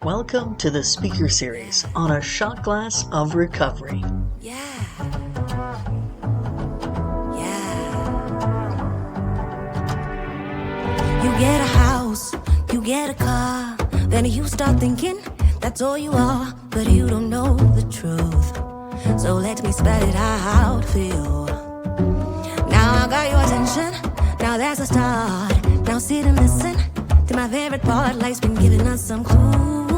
Welcome to the speaker series on a shot glass of recovery. Yeah. You get a house, you get a car, then you start thinking that's all you are, but you don't know the truth. So let me spell it out for you. Now I got your attention, now there's a start. Now sit and listen to my favorite part. Life's been giving us some clues.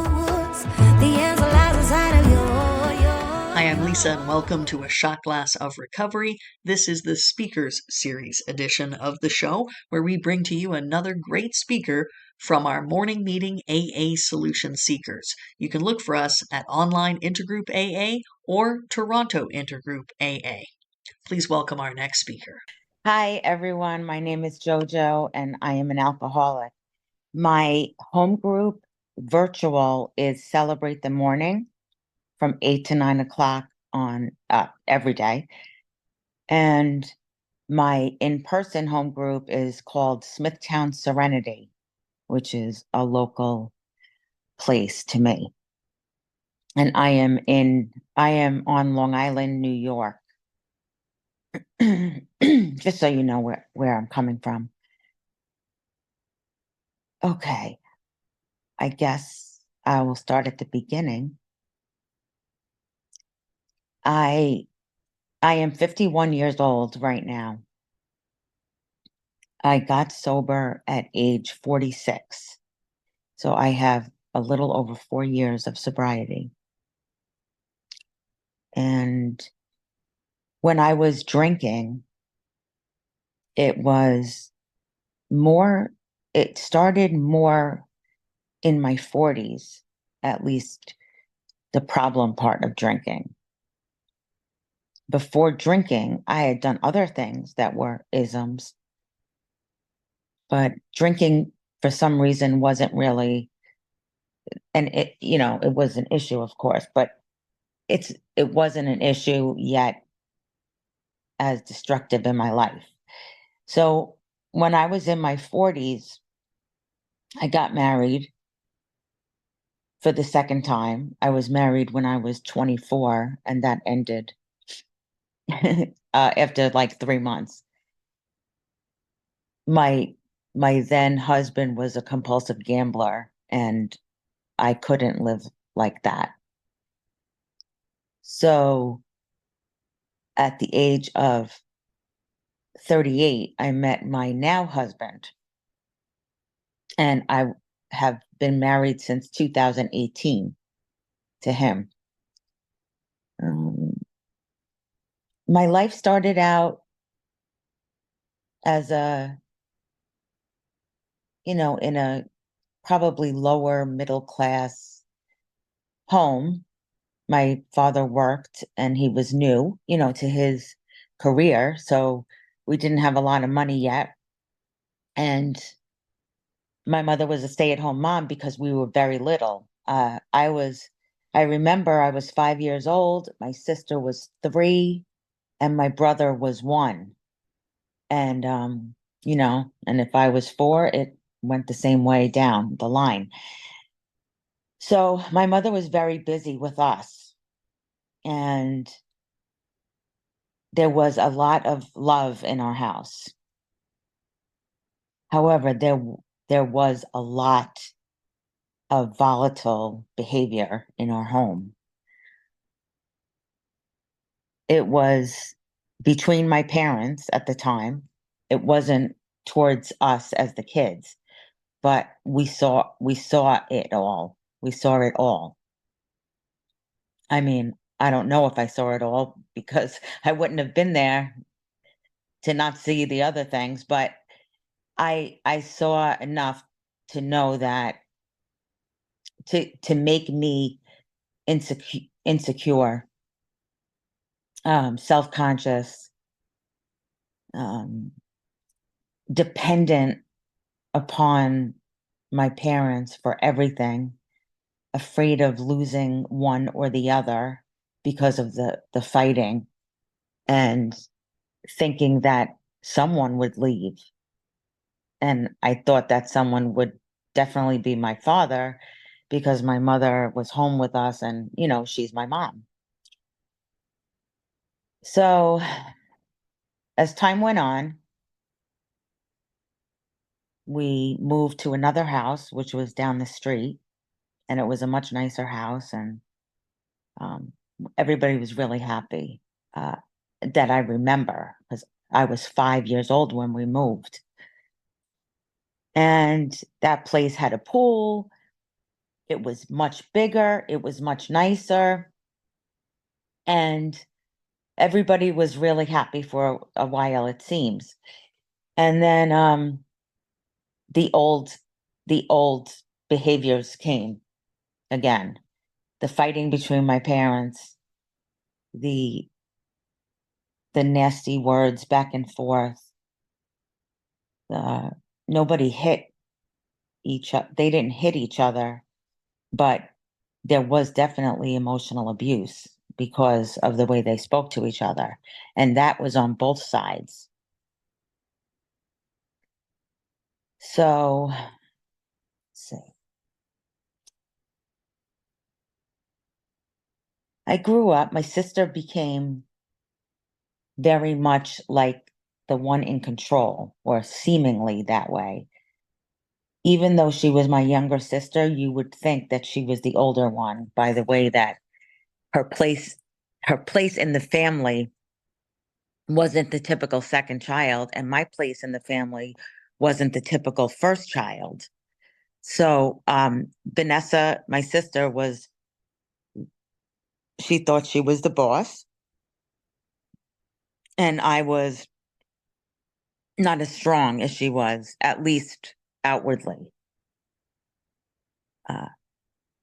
The answer lies inside of you. Hi, I'm Lisa, and welcome to A Shot Glass of Recovery. This is the Speakers Series edition of the show, where we bring to you another great speaker from our morning meeting AA Solution Seekers. You can look for us at Online Intergroup AA or Toronto Intergroup AA. Please welcome our next speaker. Hi, everyone. My name is JoJo, and I am an alcoholic. My home group virtual is Celebrate the Morning from 8 to 9 o'clock on every day. And my in-person home group is called Smithtown Serenity, which is a local place to me. And I am on Long Island, New York. Just so you know where I'm coming from. Okay, I guess I will start at the beginning. I am 51 years old right now. I got sober at age 46. So I have a little over 4 years of sobriety. And when I was drinking, it started more in my 40s, at least the problem part of drinking. Before drinking, I had done other things that were isms, but drinking for some reason wasn't really, and it was an issue, of course, but it wasn't an issue yet as destructive in my life. So when I was in my 40s, I got married for the second time. I was married when I was 24, and that ended after like 3 months. My then husband was a compulsive gambler, and I couldn't live like that. So at the age of 38, I met my now husband, and I have been married since 2018 to him. My life started out as in a probably lower middle class home. My father worked, and he was new, to his career. So we didn't have a lot of money yet. And my mother was a stay-at-home mom because we were very little. I remember I was 5 years old, my sister was 3, and my brother was 1. And, and if I was 4, it went the same way down the line. So my mother was very busy with us, and there was a lot of love in our house. However, there was a lot of volatile behavior in our home. It was between my parents at the time. It wasn't towards us as the kids, but we saw it all. We saw it all. I mean, I don't know if I saw it all because I wouldn't have been there to not see the other things, but I saw enough to know that to make me insecure, self-conscious, dependent upon my parents for everything, afraid of losing one or the other because of the fighting, and thinking that someone would leave. And I thought that someone would definitely be my father, because my mother was home with us and, she's my mom. So as time went on, we moved to another house, which was down the street, and it was a much nicer house, and um, everybody was really happy, that I remember, because I was 5 years old when we moved. And that place had a pool. It was much bigger. It was much nicer. And everybody was really happy for a while, it seems. And then the old the old behaviors came again. The fighting between my parents, the nasty words back and forth. Nobody hit each other. They didn't hit each other, but there was definitely emotional abuse because of the way they spoke to each other. And that was on both sides. So, let's see. I grew up, my sister became very much like the one in control, or seemingly that way. Even though she was my younger sister, you would think that she was the older one by the way that her place her place in the family wasn't the typical second child, and my place in the family wasn't the typical first child. So Vanessa, my sister, she thought she was the boss, and I was not as strong as she was, at least outwardly.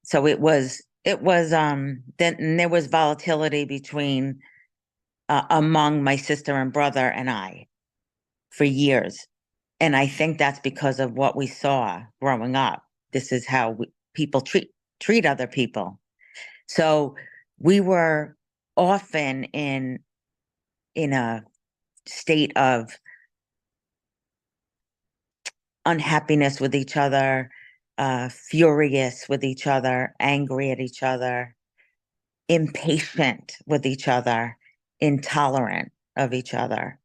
So then there was volatility between among my sister and brother and I for years. And I think that's because of what we saw growing up. This is how people treat other people. So we were often in a state of unhappiness with each other, furious with each other, angry at each other, impatient with each other, intolerant of each other.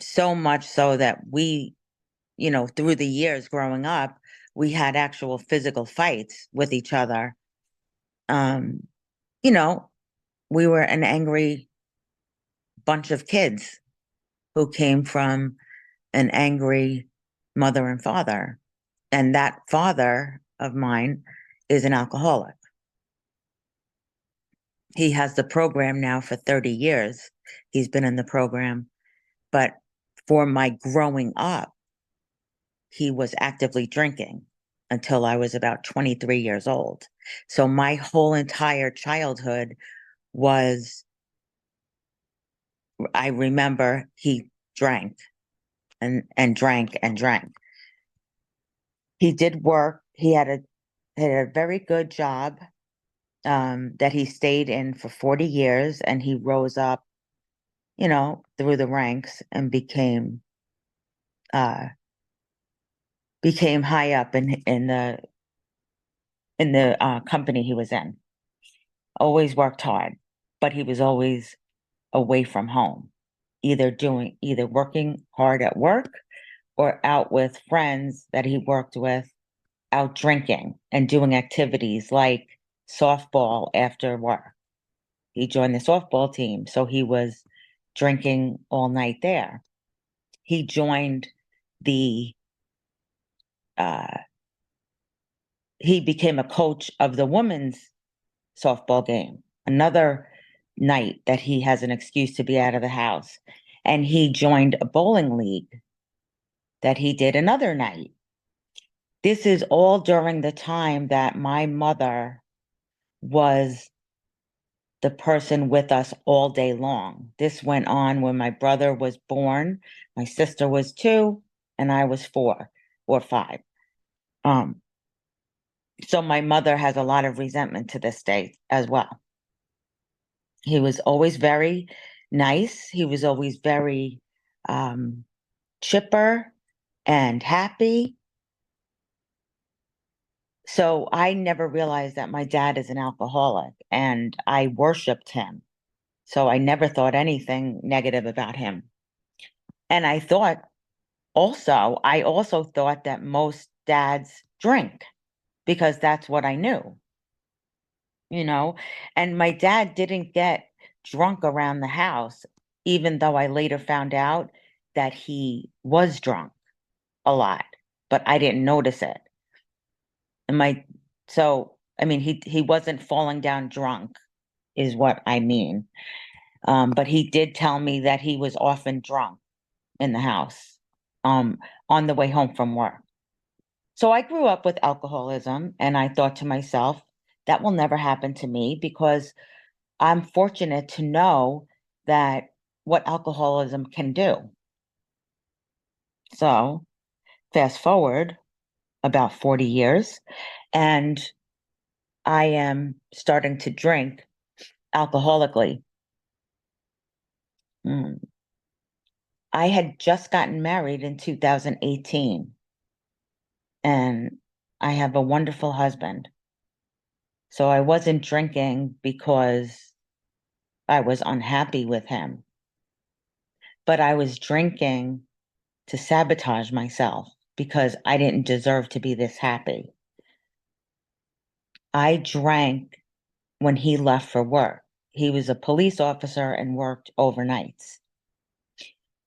So much so that we, through the years growing up, we had actual physical fights with each other. You know, we were an angry bunch of kids who came from an angry mother and father. And that father of mine is an alcoholic. He has the program now for 30 years. He's been in the program. But for my growing up, he was actively drinking until I was about 23 years old. So my whole entire childhood was, I remember he drank and drank and drank. He did work. He had a very good job that he stayed in for 40 years, and he rose up, through the ranks and became high up in the company he was in. Always worked hard, but he was always away from home, either working hard at work or out with friends that he worked with, out drinking and doing activities like softball after work. He joined the softball team, so he was drinking all night there. He joined the he became a coach of the women's softball game. Another night that he has an excuse to be out of the house. And he joined a bowling league that he did another night. This is all during the time that my mother was the person with us all day long. This went on when my brother was born, my sister was 2, and I was 4 or 5. So my mother has a lot of resentment to this day as well. He was always very nice. He was always very chipper and happy. So I never realized that my dad is an alcoholic and I worshiped him. So I never thought anything negative about him. And I also thought that most dads drink because that's what I knew, you know? And my dad didn't get drunk around the house, even though I later found out that he was drunk a lot, but I didn't notice it. And I mean, he wasn't falling down drunk, is what I mean. But he did tell me that he was often drunk in the house, um, on the way home from work. So I grew up with alcoholism, and I thought to myself, that will never happen to me because I'm fortunate to know that what alcoholism can do. So fast forward about 40 years, and I am starting to drink alcoholically. Mm. I had just gotten married in 2018, and I have a wonderful husband. So I wasn't drinking because I was unhappy with him, but I was drinking to sabotage myself because I didn't deserve to be this happy. I drank when he left for work. He was a police officer and worked overnights.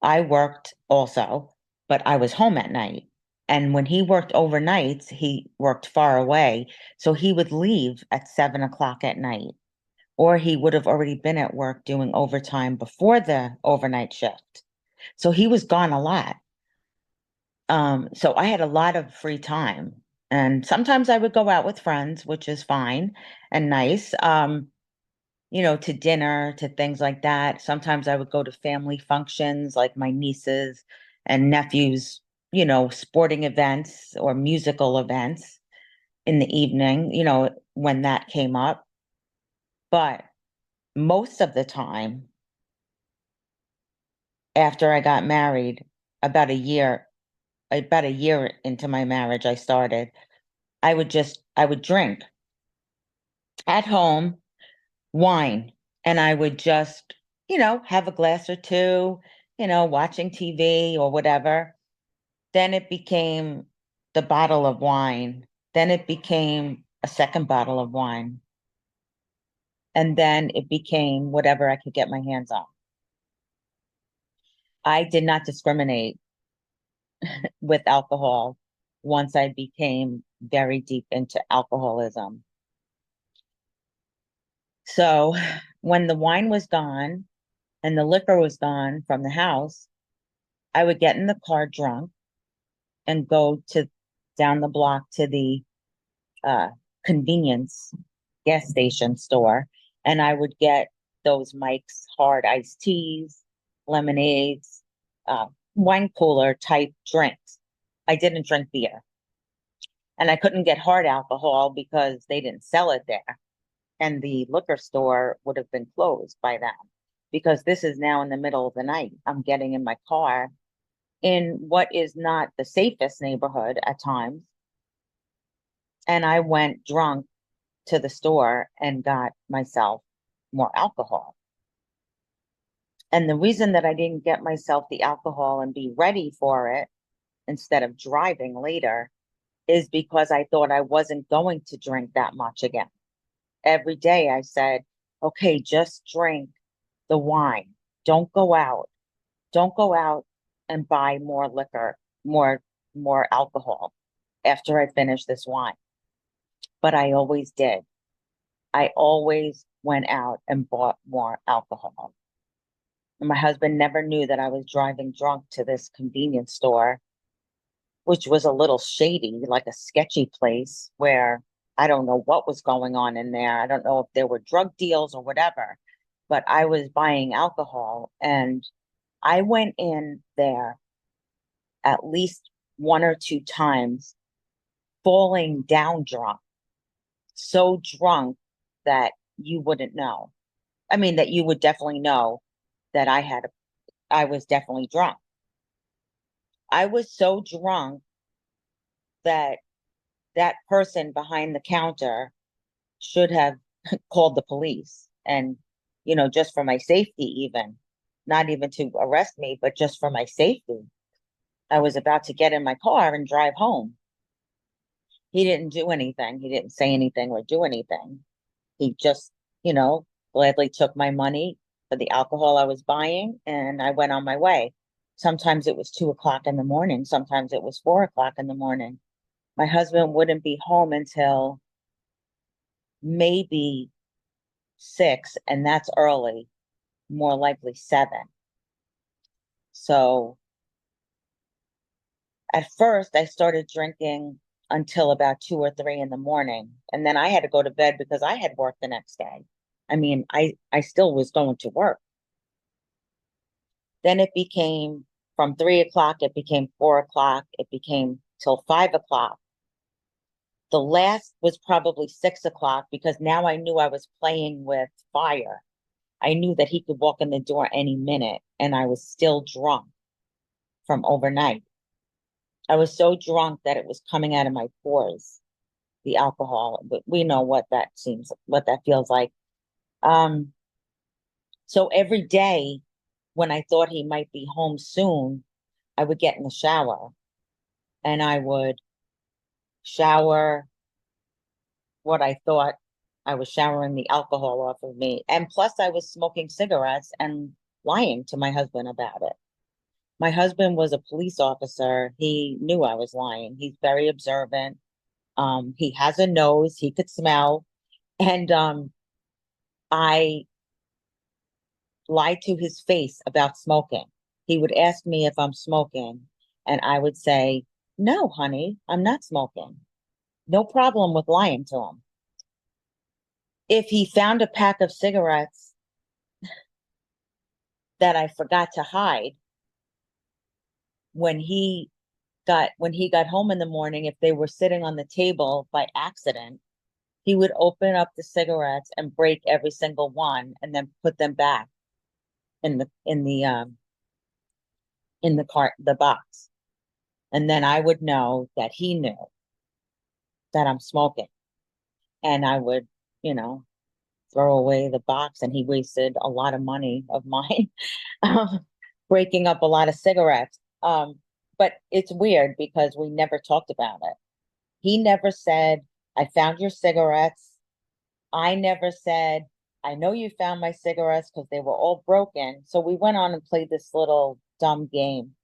I worked also, but I was home at night. And when he worked overnights, he worked far away. So he would leave at 7 o'clock at night, or he would have already been at work doing overtime before the overnight shift. So he was gone a lot. So I had a lot of free time. And sometimes I would go out with friends, which is fine and nice. To dinner, to things like that. Sometimes I would go to family functions like my nieces and nephews, sporting events or musical events in the evening, when that came up. But most of the time, after I got married, about a year, about a year into my marriage, I started, I would drink at home wine, and I would just, have a glass or two, watching TV or whatever. Then it became the bottle of wine. Then it became a second bottle of wine. And then it became whatever I could get my hands on. I did not discriminate with alcohol once I became very deep into alcoholism. So when the wine was gone and the liquor was gone from the house, I would get in the car drunk and go to down the block to the uh, convenience gas station store, and I would get those Mike's hard iced teas, lemonades, uh, wine cooler type drinks. I didn't drink beer, and I couldn't get hard alcohol because they didn't sell it there, and the liquor store would have been closed by then. Because this is now in the middle of the night. I'm getting in my car in what is not the safest neighborhood at times. And I went drunk to the store and got myself more alcohol. And the reason that I didn't get myself the alcohol and be ready for it instead of driving later is because I thought I wasn't going to drink that much again. Every day I said, okay, just drink the wine. Don't go out. Don't go out and buy more liquor, more more alcohol after I finish this wine. But I always did. I always went out and bought more alcohol. And my husband never knew that I was driving drunk to this convenience store, which was a little shady, like a sketchy place where I don't know what was going on in there. I don't know if there were drug deals or whatever, but I was buying alcohol, and I went in there at least one or two times, falling down drunk, so drunk that you wouldn't know. I mean, that you would definitely know that I was definitely drunk. I was so drunk that that person behind the counter should have called the police and, just for my safety, even not even to arrest me, but just for my safety. I was about to get in my car and drive home. He didn't do anything. He didn't say anything or do anything. He just, gladly took my money for the alcohol I was buying and I went on my way. Sometimes it was 2 o'clock in the morning. Sometimes it was 4 o'clock in the morning. My husband wouldn't be home until maybe 6, and that's early, more likely 7. So at first I started drinking until about 2 or 3 in the morning. And then I had to go to bed because I had work the next day. I mean, I still was going to work. Then it became from 3 o'clock, it became 4 o'clock, it became till 5 o'clock. The last was probably 6 o'clock because now I knew I was playing with fire. I knew that he could walk in the door any minute and I was still drunk from overnight. I was so drunk that it was coming out of my pores, the alcohol, but we know what that feels like. So every day when I thought he might be home soon, I would get in the shower and I would shower what I thought I was showering the alcohol off of me. And plus I was smoking cigarettes and lying to my husband about it. My husband was a police officer. He knew I was lying. He's very observant. He has a nose, he could smell. And I lied to his face about smoking. He would ask me if I'm smoking, and I would say, "No, honey, I'm not smoking." No problem with lying to him. If he found a pack of cigarettes that I forgot to hide, when he got home in the morning, if they were sitting on the table by accident, he would open up the cigarettes and break every single one and then put them back in the box. And then I would know that he knew that I'm smoking. And I would, throw away the box, and he wasted a lot of money of mine breaking up a lot of cigarettes. But it's weird because we never talked about it. He never said, "I found your cigarettes." I never said, "I know you found my cigarettes," because they were all broken. So we went on and played this little dumb game.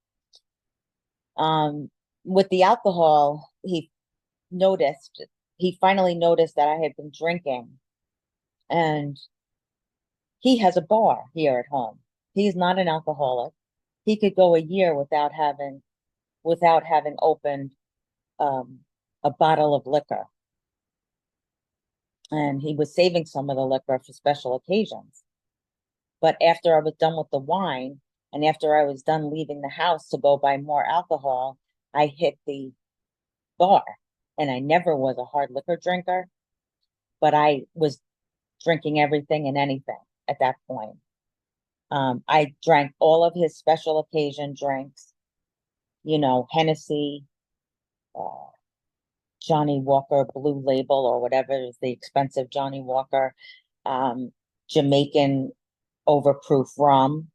With the alcohol, he finally noticed that I had been drinking, and he has a bar here at home. He's not an alcoholic. He could go a year without having opened a bottle of liquor. And he was saving some of the liquor for special occasions. But after I was done with the wine and after I was done leaving the house to go buy more alcohol, I hit the bar. And I never was a hard liquor drinker, but I was drinking everything and anything at that point. I drank all of his special occasion drinks, Hennessy, uh, Johnny Walker Blue Label or whatever is the expensive Johnny Walker, Jamaican overproof rum.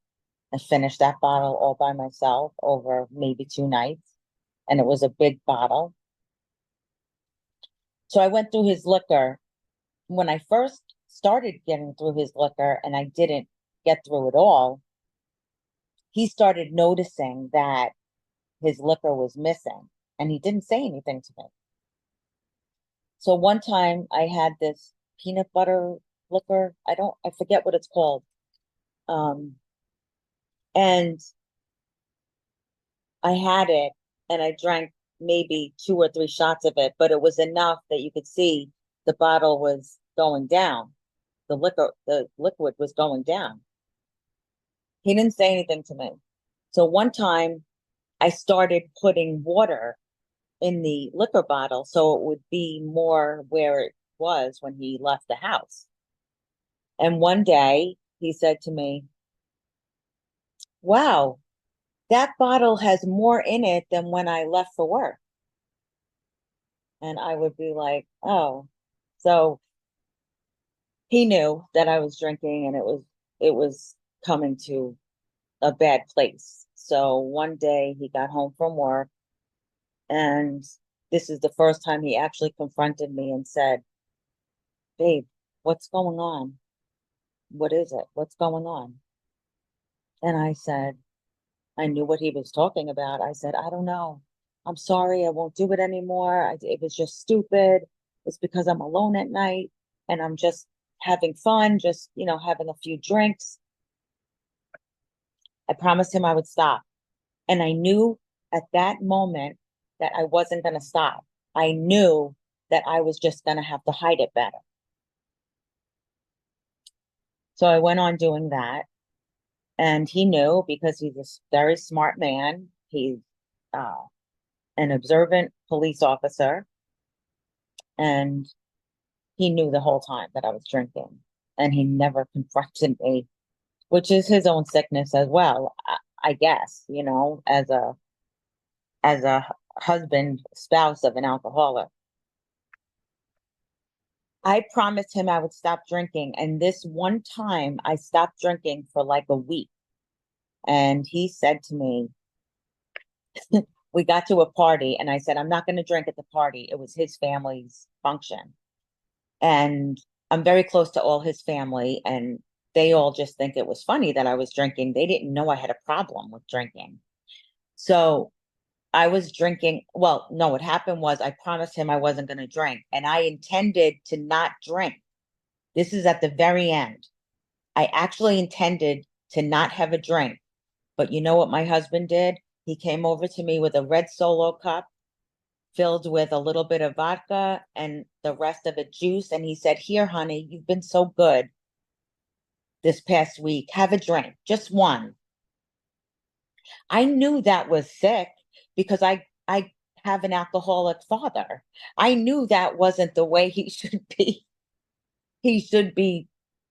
I finished that bottle all by myself over maybe 2 nights, and it was a big bottle. So I went through his liquor. When I first started getting through his liquor and I didn't get through it all, he started noticing that his liquor was missing and he didn't say anything to me. So one time I had this peanut butter liquor. I forget what it's called. And I had it and I drank maybe 2 or 3 shots of it, but it was enough that you could see the bottle was going down. The liquid was going down. He didn't say anything to me. So one time I started putting water in the liquor bottle so it would be more where it was when he left the house. And one day he said to me, "Wow, that bottle has more in it than when I left for work." And I would be like, oh. So he knew that I was drinking and it was coming to a bad place. So one day he got home from work, and this is the first time he actually confronted me and said, "Babe, what's going on? What is it? What's going on?" And I said, I knew what he was talking about. I said, I don't know. I'm sorry. I won't do it anymore. It was just stupid. It's because I'm alone at night and I'm just having fun, just, having a few drinks. I promised him I would stop. And I knew at that moment that I wasn't going to stop. I knew that I was just going to have to hide it better. So I went on doing that. And he knew, because he's a very smart man. He's uh, an observant police officer. And he knew the whole time that I was drinking. And he never confronted me, which is his own sickness as well, I guess, as a husband, spouse of an alcoholic. I promised him I would stop drinking. And this one time I stopped drinking for like a week. And he said to me, we got to a party and I said, I'm not going to drink at the party. It was his family's function. And I'm very close to all his family, and they all just think it was funny that I was drinking. They didn't know I had a problem with drinking. So I was drinking. Well, no, what happened was I promised him I wasn't going to drink, and I intended to not drink. This is at the very end. I actually intended to not have a drink. But you know what my husband did? He came over to me with a red Solo cup filled with a little bit of vodka and the rest of it juice. And he said, here, honey, you've been so good this past week. Have a drink, just one. I knew that was sick because I have an alcoholic father. I knew that wasn't the way he should be. He should be,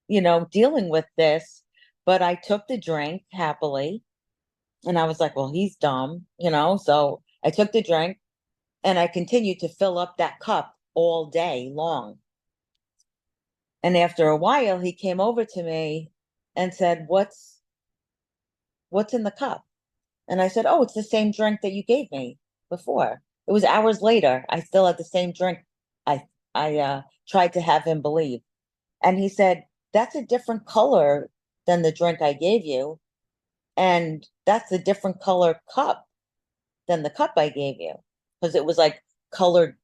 dealing with this. But I took the drink happily. And I was like, well, he's dumb, So I took the drink and I continued to fill up that cup all day long. And after a while, he came over to me and said, what's in the cup? And I said, oh, it's the same drink that you gave me before. It was hours later. I still had the same drink. I tried to have him believe. And he said, that's a different color than the drink I gave you. And that's a different color cup than the cup I gave you. Because it was like colored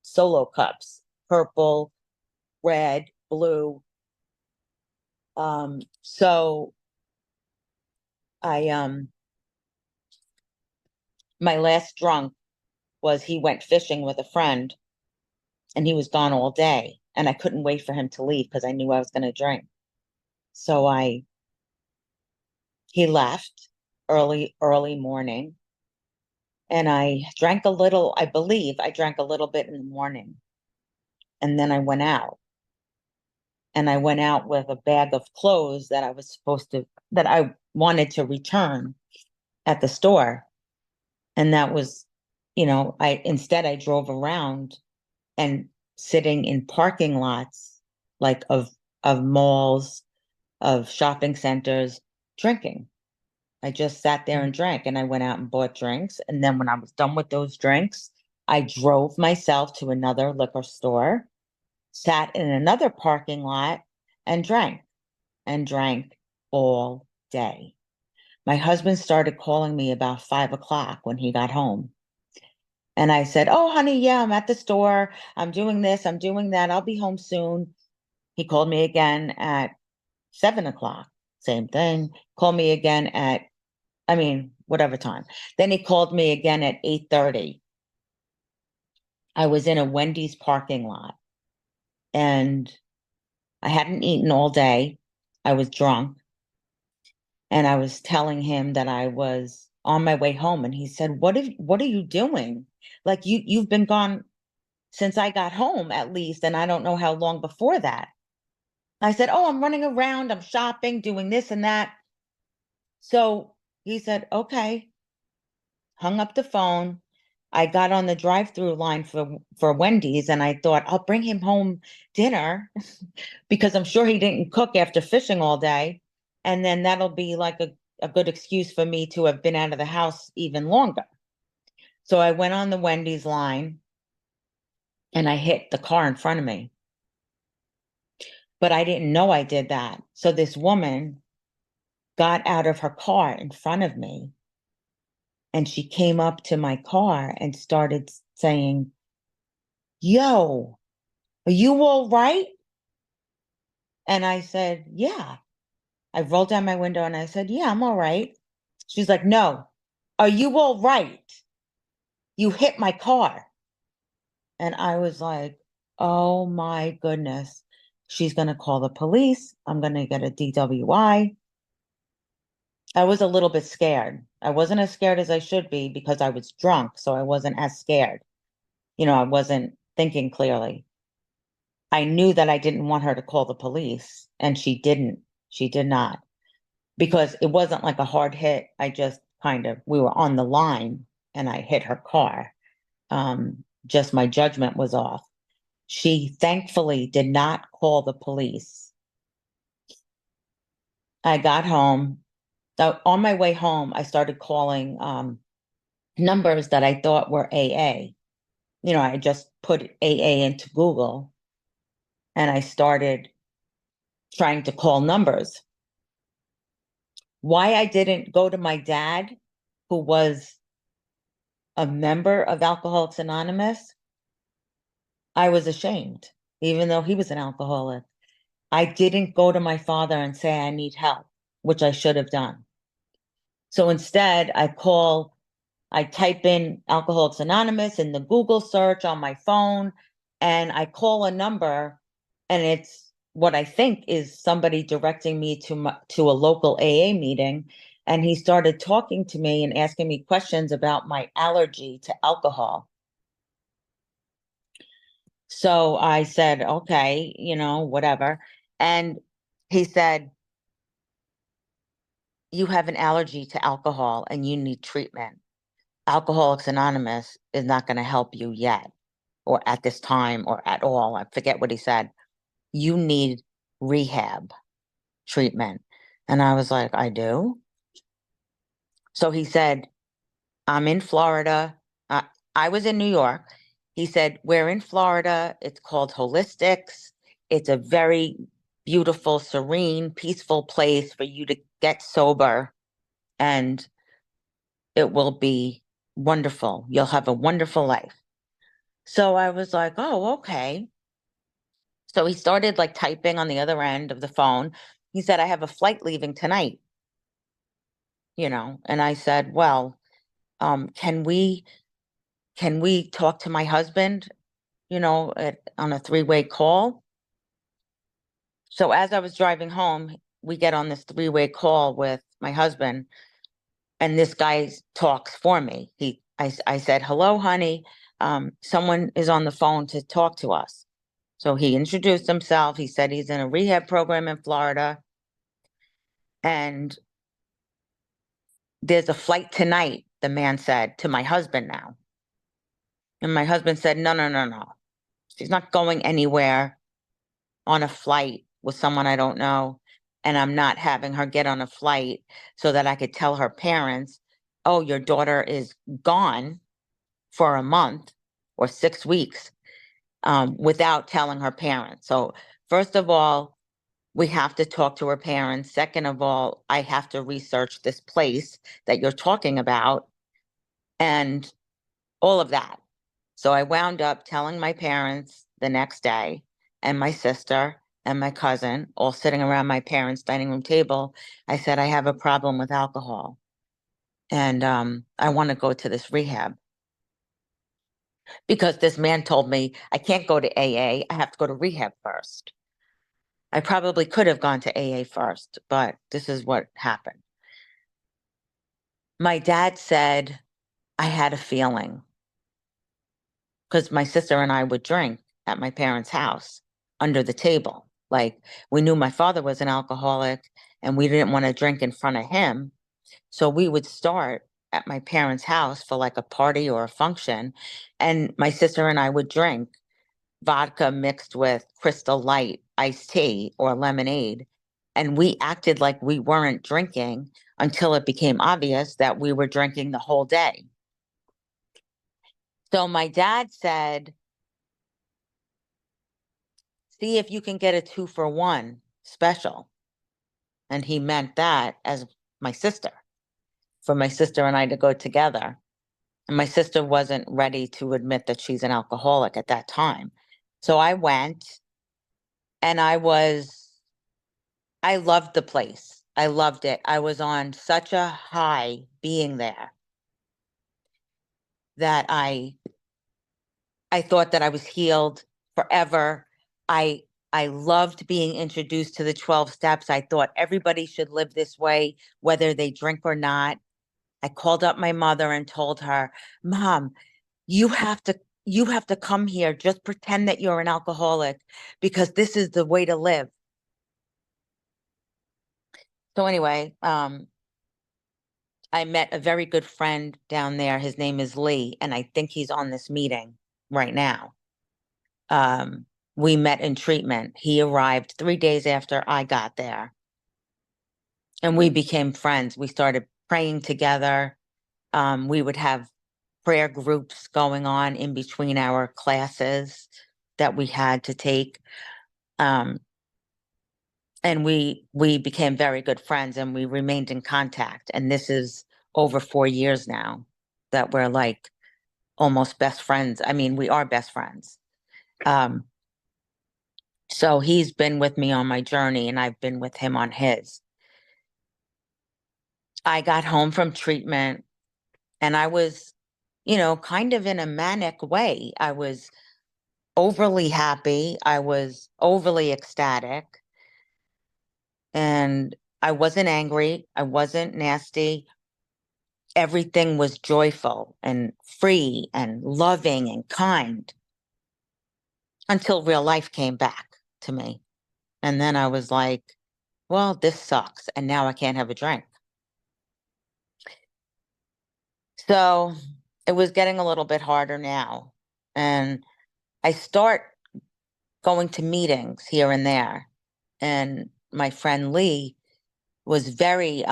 Solo cups, purple, red, blue. So I my last drunk was he went fishing with a friend and he was gone all day. And I couldn't wait for him to leave because I knew I was going to drink. So he left early morning, and I drank a little. I believe I drank a little bit in the morning. And then I went out. And I went out with a bag of clothes that I wanted to return at the store. And that was, I drove around and sitting in parking lots, like of malls, of shopping centers, drinking. I just sat there and drank, and I went out and bought drinks. And then when I was done with those drinks, I drove myself to another liquor store, sat in another parking lot, and drank all day. My husband started calling me about 5 o'clock when he got home. And I said, oh, honey, yeah, I'm at the store. I'm doing this. I'm doing that. I'll be home soon. He called me again at 7 o'clock. Same thing. Called me again at, whatever time. Then he called me again at 8:30. I was in a Wendy's parking lot and I hadn't eaten all day. I was drunk. And I was telling him that I was on my way home. And he said, what are you doing? Like you've been gone since I got home, at least, and I don't know how long before that. I said, oh, I'm running around, I'm shopping, doing this and that. So he said, okay, hung up the phone. I got on the drive-through line for Wendy's, and I thought I'll bring him home dinner because I'm sure he didn't cook after fishing all day, and then that'll be like a good excuse for me to have been out of the house even longer. So I went on the Wendy's line and I hit the car in front of me. But I didn't know I did that. So this woman got out of her car in front of me, and she came up to my car and started saying, "Yo, are you all right?" And I said, "Yeah." I rolled down my window and I said, "Yeah, I'm all right." She's like, "No, are you all right? You hit my car." And I was like, "Oh my goodness. She's going to call the police. I'm going to get a DWI." I was a little bit scared. I wasn't as scared as I should be because I was drunk, so I wasn't as scared. I wasn't thinking clearly. I knew that I didn't want her to call the police, and she didn't. She did not, because it wasn't like a hard hit. I just we were on the line and I hit her car. Just my judgment was off. She thankfully did not call the police. I got home. On my way home, I started calling numbers that I thought were AA. I just put AA into Google and I started trying to call numbers. Why I didn't go to my dad, who was a member of Alcoholics Anonymous, I was ashamed, even though he was an alcoholic. I didn't go to my father and say I need help, which I should have done. So instead, I type in Alcoholics Anonymous in the Google search on my phone, and I call a number, and it's what I think is somebody directing me to a local AA meeting. And he started talking to me and asking me questions about my allergy to alcohol. So I said, okay, whatever. And he said, "You have an allergy to alcohol and you need treatment. Alcoholics Anonymous is not going to help you yet, or at this time, or at all." I forget what he said. "You need rehab treatment." And I was like, "I do?" So he said, "I'm in Florida." I was in New York. He said, "We're in Florida. It's called Holistics. It's a very beautiful, serene, peaceful place for you to get sober, and it will be wonderful. You'll have a wonderful life." So I was like, "Oh, okay." So he started like typing on the other end of the phone. He said, "I have a flight leaving tonight." And I said, "Well, can we talk to my husband, on a three-way call?" So as I was driving home, we get on this three-way call with my husband, and this guy talks for me. I said, "Hello, honey. Someone is on the phone to talk to us." So he introduced himself. He said he's in a rehab program in Florida, and there's a flight tonight, the man said to my husband now. And my husband said, "No, no, no, no. She's not going anywhere on a flight with someone I don't know. And I'm not having her get on a flight so that I could tell her parents, 'Oh, your daughter is gone for a month or 6 weeks,' without telling her parents." So first of all, we have to talk to her parents. Second of all, I have to research this place that you're talking about and all of that. So I wound up telling my parents the next day, and my sister and my cousin, all sitting around my parents' dining room table. I said, "I have a problem with alcohol, and I want to go to this rehab." Because this man told me I can't go to AA, I have to go to rehab first. I probably could have gone to AA first, but this is what happened. My dad said I had a feeling, because my sister and I would drink at my parents' house under the table. Like, we knew my father was an alcoholic and we didn't want to drink in front of him. So we would start at my parents' house for like a party or a function, and my sister and I would drink vodka mixed with Crystal Light iced tea or lemonade. And we acted like we weren't drinking until it became obvious that we were drinking the whole day. So my dad said, see if you can get a 2-for-1 special. And he meant that as my sister, for my sister and I to go together. And my sister wasn't ready to admit that she's an alcoholic at that time. So I went, and I loved the place. I loved it. I was on such a high being there that I thought that I was healed forever. I I loved being introduced to the 12 steps. I thought everybody should live this way, whether they drink or not. I called up my mother and told her, "Mom, you have to come here. Just pretend that you're an alcoholic because this is the way to live." So anyway, I met a very good friend down there. His name is Lee, and I think he's on this meeting right now. We met in treatment. He arrived 3 days after I got there, and we became friends. We started praying together. We would have prayer groups going on in between our classes that we had to take. And we became very good friends, and we remained in contact. And this is over 4 years now that we're like almost best friends. I mean, we are best friends. So he's been with me on my journey, and I've been with him on his. I got home from treatment, and I was, kind of in a manic way. I was overly happy. I was overly ecstatic. And I wasn't angry. I wasn't nasty. Everything was joyful and free and loving and kind until real life came back to me. And then I was like, well, this sucks. And now I can't have a drink. So it was getting a little bit harder now. And I start going to meetings here and there. And my friend Lee was very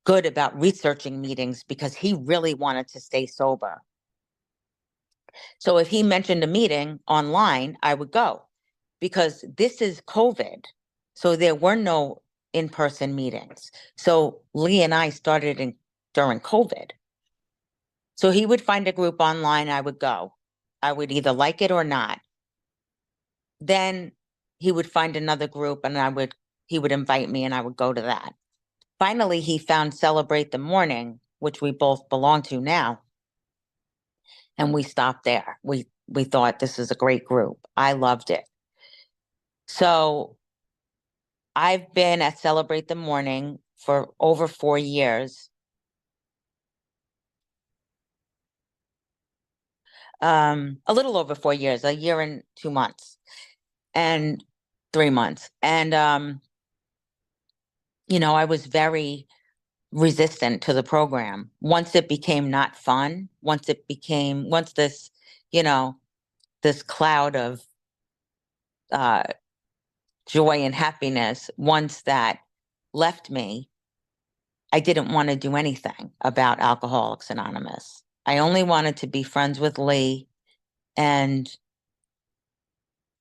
good about researching meetings because he really wanted to stay sober. So if he mentioned a meeting online, I would go because this is COVID. So there were no in-person meetings. So Lee and I started during COVID. So he would find a group online, I would go. I would either like it or not. Then he would find another group, and he would invite me, and I would go to that. Finally, he found Celebrate the Morning, which we both belong to now. And we stopped there. We thought this is a great group. I loved it. So I've been at Celebrate the Morning for over 4 years. A little over 4 years, a year and 2 months and 3 months. And I was very resistant to the program. Once it became not fun, once this, this cloud of joy and happiness, once that left me, I didn't want to do anything about Alcoholics Anonymous. I only wanted to be friends with Lee, and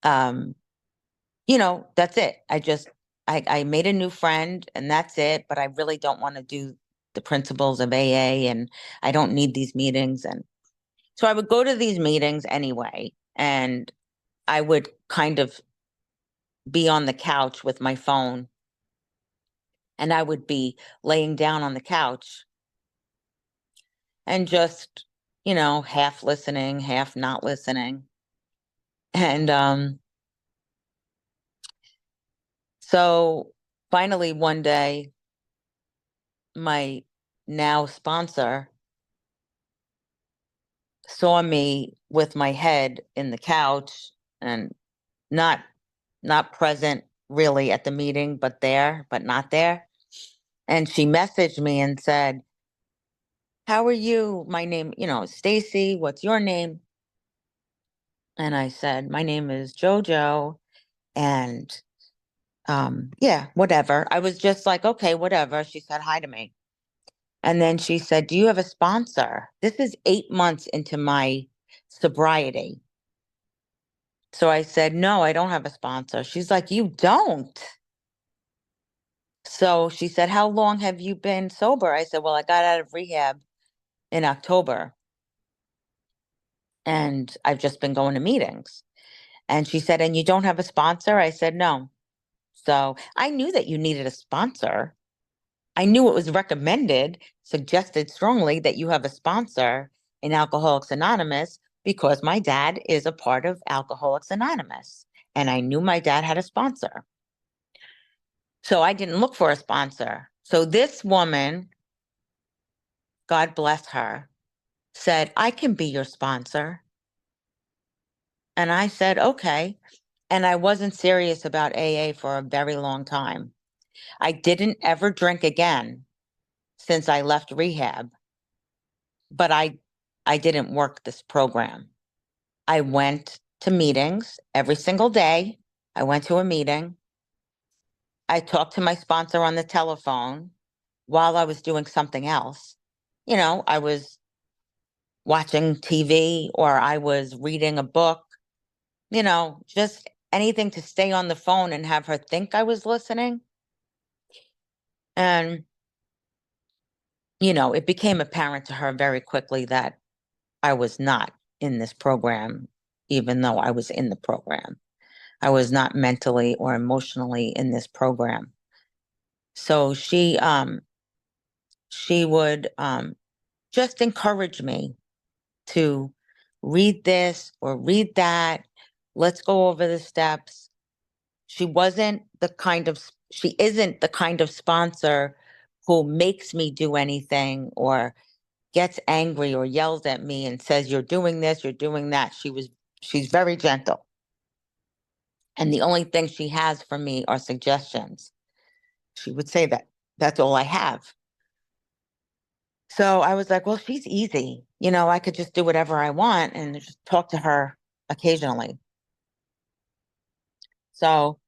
that's it. I made a new friend, and that's it. But I really don't want to do the principles of AA, and I don't need these meetings. And so I would go to these meetings anyway, and I would kind of be on the couch with my phone, and I would be laying down on the couch and just, half listening, half not listening. And so finally one day, my now sponsor saw me with my head in the couch and not present really at the meeting, but there, but not there. And she messaged me and said, how are you? My name, Stacy, what's your name? And I said, my name is JoJo. And yeah, whatever. I was just like, okay, whatever. She said hi to me. And then she said, do you have a sponsor? This is 8 months into my sobriety. So I said, no, I don't have a sponsor. She's like, you don't? So she said, how long have you been sober? I said, well, I got out of rehab in October and I've just been going to meetings. And she said, and you don't have a sponsor? I said, no. So I knew that you needed a sponsor. I knew it was recommended, suggested strongly that you have a sponsor in Alcoholics Anonymous because my dad is a part of Alcoholics Anonymous. And I knew my dad had a sponsor. So I didn't look for a sponsor. So this woman, God bless her, said, I can be your sponsor. And I said, okay. And I wasn't serious about AA for a very long time. I didn't ever drink again since I left rehab, but I didn't work this program. I went to meetings every single day. I went to a meeting. I talked to my sponsor on the telephone while I was doing something else. I was watching TV or I was reading a book, just anything to stay on the phone and have her think I was listening. And, it became apparent to her very quickly that I was not in this program, even though I was in the program. I was not mentally or emotionally in this program. So she would just encourage me to read this or read that. Let's go over the steps. She isn't the kind of sponsor who makes me do anything or gets angry or yells at me and says, you're doing this, you're doing that. She's very gentle. And the only thing she has for me are suggestions. She would say that that's all I have. So I was like, well, she's easy. I could just do whatever I want and just talk to her occasionally. So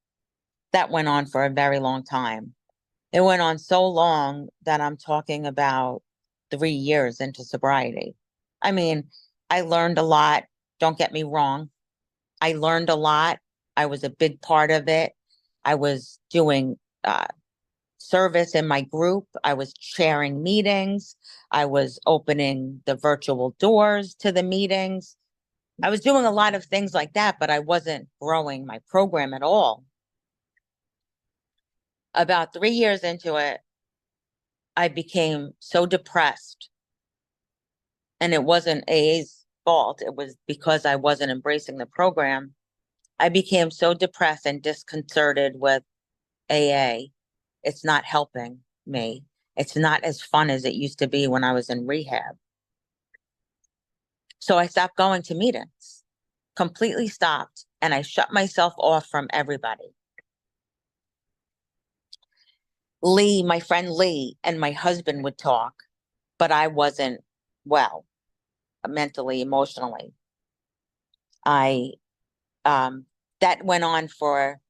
that went on for a very long time. It went on so long that I'm talking about 3 years into sobriety. I mean, I learned a lot. Don't get me wrong. I learned a lot. I was a big part of it. I was doing service in my group. I was chairing meetings. I was opening the virtual doors to the meetings. I was doing a lot of things like that, but I wasn't growing my program at all. About 3 years into it, I became so depressed. And it wasn't AA's fault. It was because I wasn't embracing the program. I became so depressed and disconcerted with AA. It's not helping me. It's not as fun as it used to be when I was in rehab. So I stopped going to meetings, completely stopped, and I shut myself off from everybody. My friend Lee, and my husband would talk, but I wasn't well, mentally, emotionally. I that went on for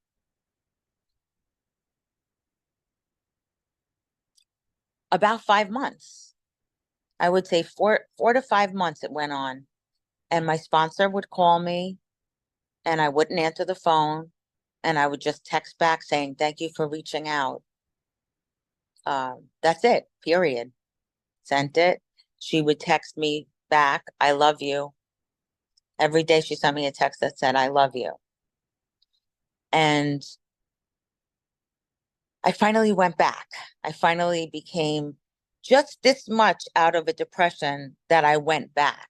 about 5 months. I would say 4 to 5 months it went on. And my sponsor would call me and I wouldn't answer the phone. And I would just text back saying, thank you for reaching out. That's it, period. Sent it. She would text me back, I love you. Every day she sent me a text that said, I love you. And I finally went back. I finally became just this much out of a depression that I went back.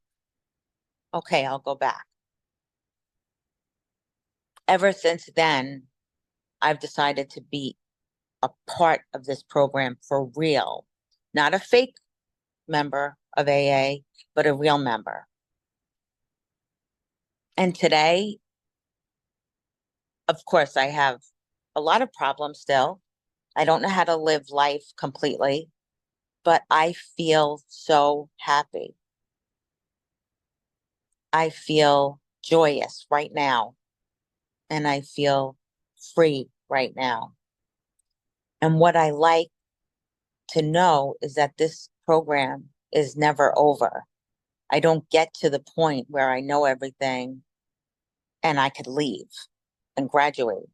Okay, I'll go back. Ever since then, I've decided to be a part of this program for real, not a fake member of AA, but a real member. And today, of course, I have a lot of problems still. I don't know how to live life completely, but I feel so happy. I feel joyous right now, and I feel free right now. And what I like to know is that this program is never over. I don't get to the point where I know everything and I could leave and graduate.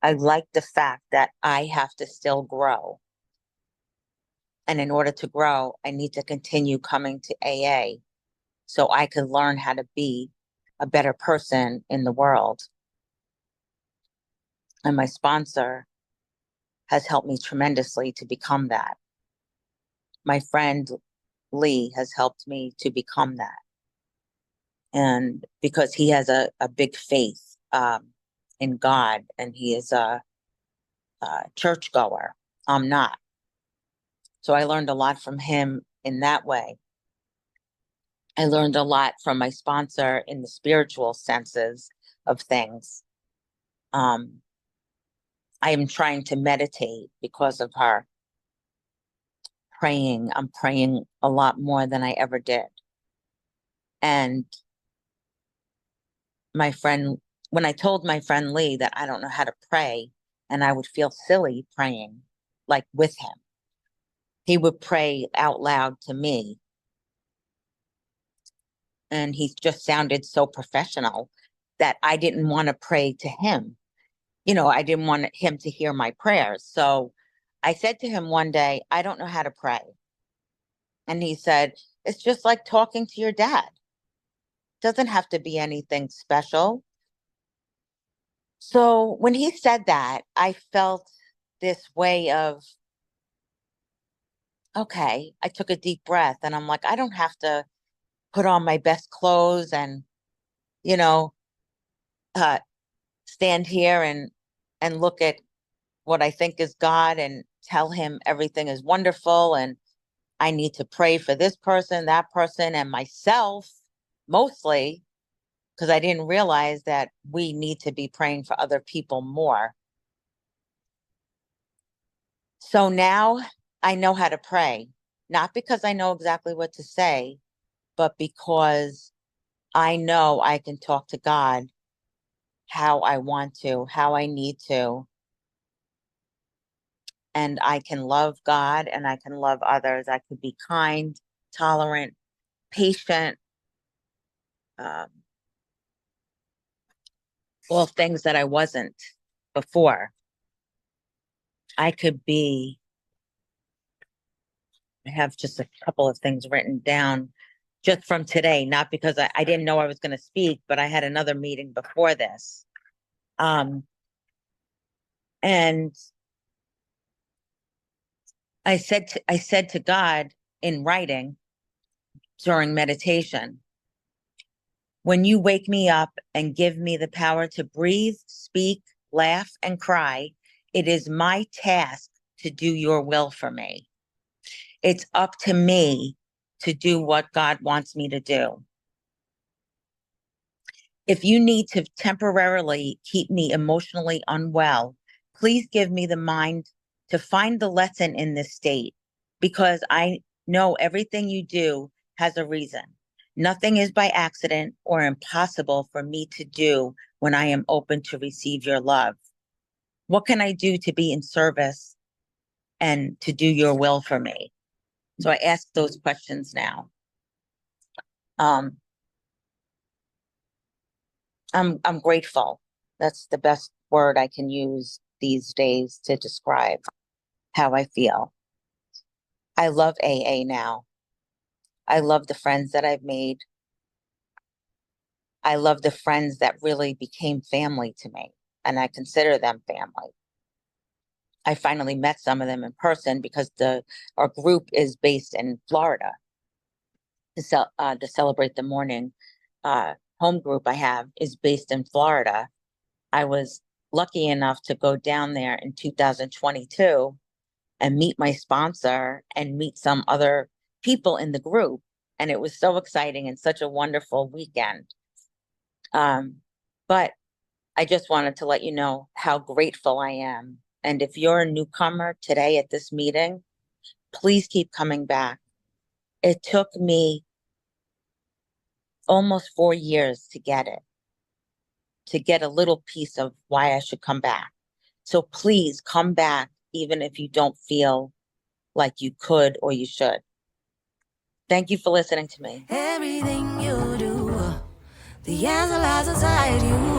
I like the fact that I have to still grow. And in order to grow, I need to continue coming to AA so I could learn how to be a better person in the world. And my sponsor has helped me tremendously to become that. My friend Lee has helped me to become that. And because he has a big faith in God, and he is a churchgoer, I'm not. So I learned a lot from him in that way. I learned a lot from my sponsor in the spiritual senses of things. I am trying to meditate because of her praying. I'm praying a lot more than I ever did. And my friend, when I told my friend Lee that I don't know how to pray and I would feel silly praying like with him, he would pray out loud to me. And he just sounded so professional that I didn't want to pray to him. I didn't want him to hear my prayers. So I said to him one day, I don't know how to pray. And he said, it's just like talking to your dad. Doesn't have to be anything special. So when he said that, I felt this way of, okay, I took a deep breath and I'm like, I don't have to put on my best clothes and, you know, uh, stand here and look at what I think is God and tell him everything is wonderful and I need to pray for this person, that person, and myself mostly, because I didn't realize that we need to be praying for other people more. So now I know how to pray, not because I know exactly what to say, but because I know I can talk to God how I want to, how I need to. And I can love God and I can love others. I could be kind, tolerant, patient, um, all things that I wasn't before. I could be, I have just a couple of things written down just from today, not because I didn't know I was going to speak, but I had another meeting before this. And I said to God in writing during meditation, when you wake me up and give me the power to breathe, speak, laugh, and cry, it is my task to do your will for me. It's up to me to do what God wants me to do. If you need to temporarily keep me emotionally unwell, please give me the mind to find the lesson in this state, because I know everything you do has a reason. Nothing is by accident or impossible for me to do when I am open to receive your love. What can I do to be in service and to do your will for me? So I ask those questions now. I'm grateful. That's the best word I can use these days to describe how I feel. I love AA now. I love the friends that I've made. I love the friends that really became family to me, and I consider them family. I finally met some of them in person because our group is based in Florida to celebrate the morning. Home group I have is based in Florida. I was lucky enough to go down there in 2022 and meet my sponsor and meet some other people in the group. And it was so exciting and such a wonderful weekend. But I just wanted to let you know how grateful I am. And if you're a newcomer today at this meeting, Please keep coming back. It took me almost 4 years to get it, to get a little piece of why I should come back. So please come back, even if you don't feel like you could or you should. Thank you for listening to me. Everything you do, the answer lies inside you.